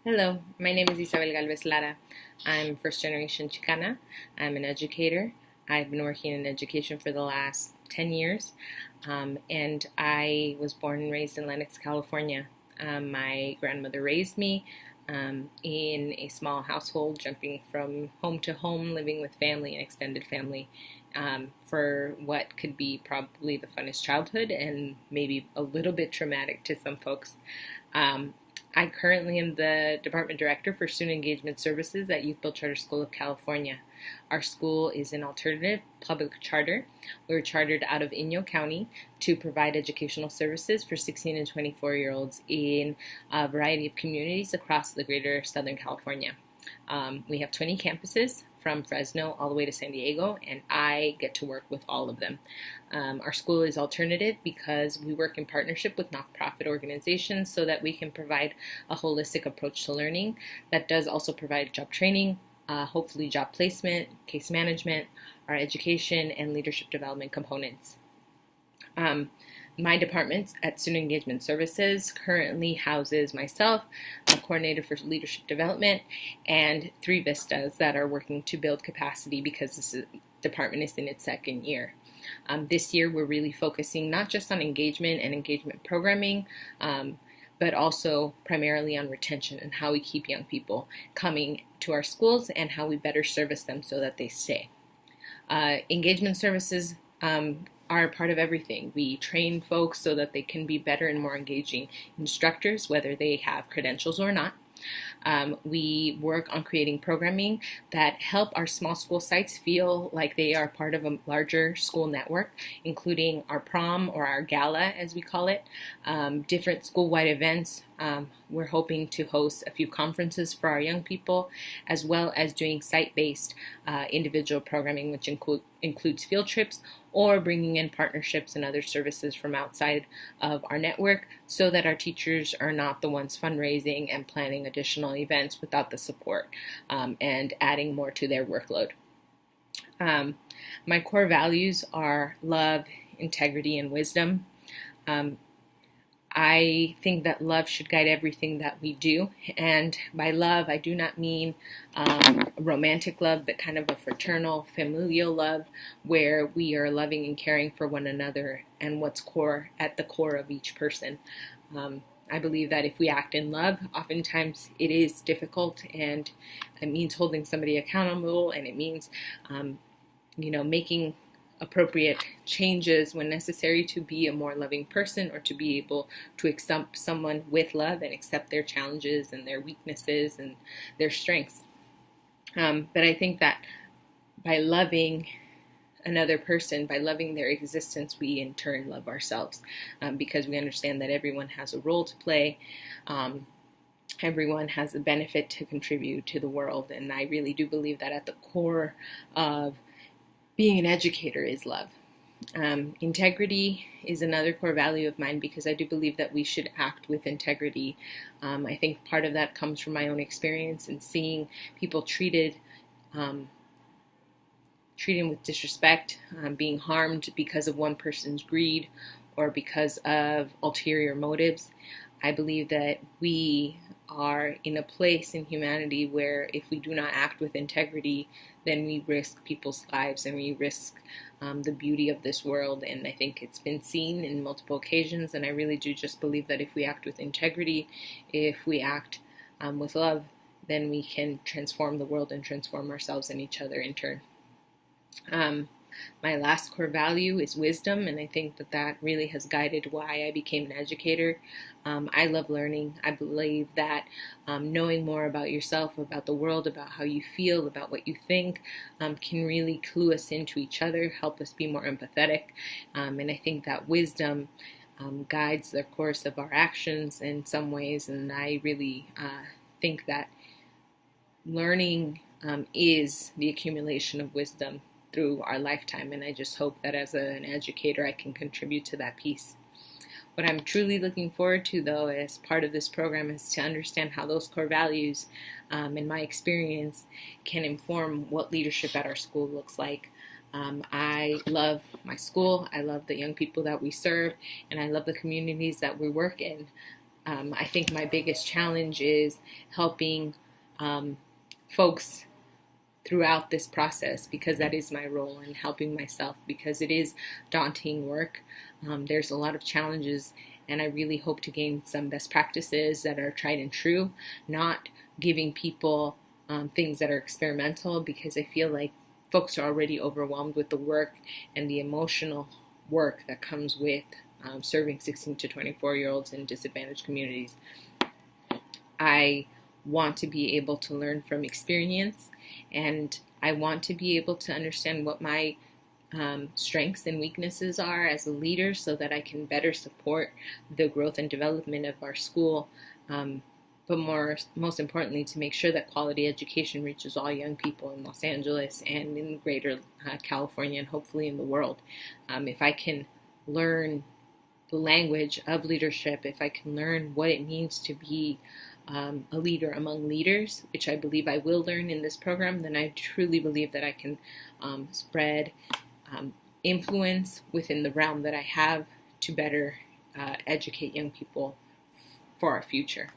Hello, my name is Galvez Lara. I'm first generation Chicana. I'm an educator. I've been working in education for the last 10 years, and I was born and raised in Lenox, California. My grandmother raised me in a small household, jumping from home to home, living with family and extended family for what could be probably the funnest childhood and maybe a little bit traumatic to some folks. Um, I currently am the Department Director for Student Engagement Services at Youth Build Charter School of California. Our school is an alternative public charter. We're chartered out of Inyo County to provide educational services for 16 and 24-year-olds in a variety of communities across the greater Southern California. We have 20 campuses from Fresno all the way to San Diego, and I get to work with all of them. Our school is alternative because we work in partnership with nonprofit organizations so that we can provide a holistic approach to learning that does also provide job training, hopefully job placement, case management, our education, and leadership development components. My department at Student Engagement Services currently houses myself, a coordinator for leadership development, and 3 vistas that are working to build capacity because this department is in its second year. This year, we're really focusing not just on engagement and engagement programming, but also primarily on retention and how we keep young people coming to our schools and how we better service them so that they stay. Engagement services are a part of everything. We train folks so that they can be better and more engaging instructors, whether they have credentials or not. We work on creating programming that help our small school sites feel like they are part of a larger school network, including our prom or our gala, as we call it, different school-wide events. We're hoping to host a few conferences for our young people, as well as doing site-based individual programming, which includes field trips or bringing in partnerships and other services from outside of our network so that our teachers are not the ones fundraising and planning additional events without the support and adding more to their workload. My core values are love, integrity, and wisdom. I think that love should guide everything that we do. And by love, I do not mean romantic love, but kind of a fraternal, familial love where we are loving and caring for one another and what's core at the core of each person. I believe that if we act in love, oftentimes it is difficult and it means holding somebody accountable and it means, making appropriate changes when necessary to be a more loving person or to be able to accept someone with love and accept their challenges and their weaknesses and their strengths. But I think that by loving another person, by loving their existence, we in turn love ourselves because we understand that everyone has a role to play. Everyone has a benefit to contribute to the world, and I really do believe that at the core of being an educator is love. Integrity is another core value of mine because I do believe that we should act with integrity. I think part of that comes from my own experience and seeing people treated with disrespect, being harmed because of one person's greed or because of ulterior motives. I believe that we are in a place in humanity where if we do not act with integrity, then we risk people's lives and we risk the beauty of this world. And I think it's been seen in multiple occasions, and I really do just believe that if we act with integrity, if we act with love, then we can transform the world and transform ourselves and each other in turn. My last core value is wisdom, and I think that really has guided why I became an educator. I love learning. I believe that knowing more about yourself, about the world, about how you feel, about what you think, can really clue us into each other, help us be more empathetic, and I think that wisdom guides the course of our actions in some ways, and I really think that learning is the accumulation of wisdom through our lifetime, and I just hope that as an educator I can contribute to that piece. What I'm truly looking forward to, though, as part of this program is to understand how those core values and my experience can inform what leadership at our school looks like. I love my school, I love the young people that we serve, and I love the communities that we work in. I think my biggest challenge is helping folks throughout this process, because that is my role, in helping myself, because it is daunting work. There's a lot of challenges, and I really hope to gain some best practices that are tried and true, not giving people things that are experimental, because I feel like folks are already overwhelmed with the work and the emotional work that comes with serving 16 to 24-year-olds in disadvantaged communities. I want to be able to learn from experience, and I want to be able to understand what my strengths and weaknesses are as a leader, so that I can better support the growth and development of our school, but most importantly, to make sure that quality education reaches all young people in Los Angeles and in greater California, and hopefully in the world. If I can learn the language of leadership, if I can learn what it means to be a leader among leaders, which I believe I will learn in this program, then I truly believe that I can spread influence within the realm that I have to better educate young people for our future.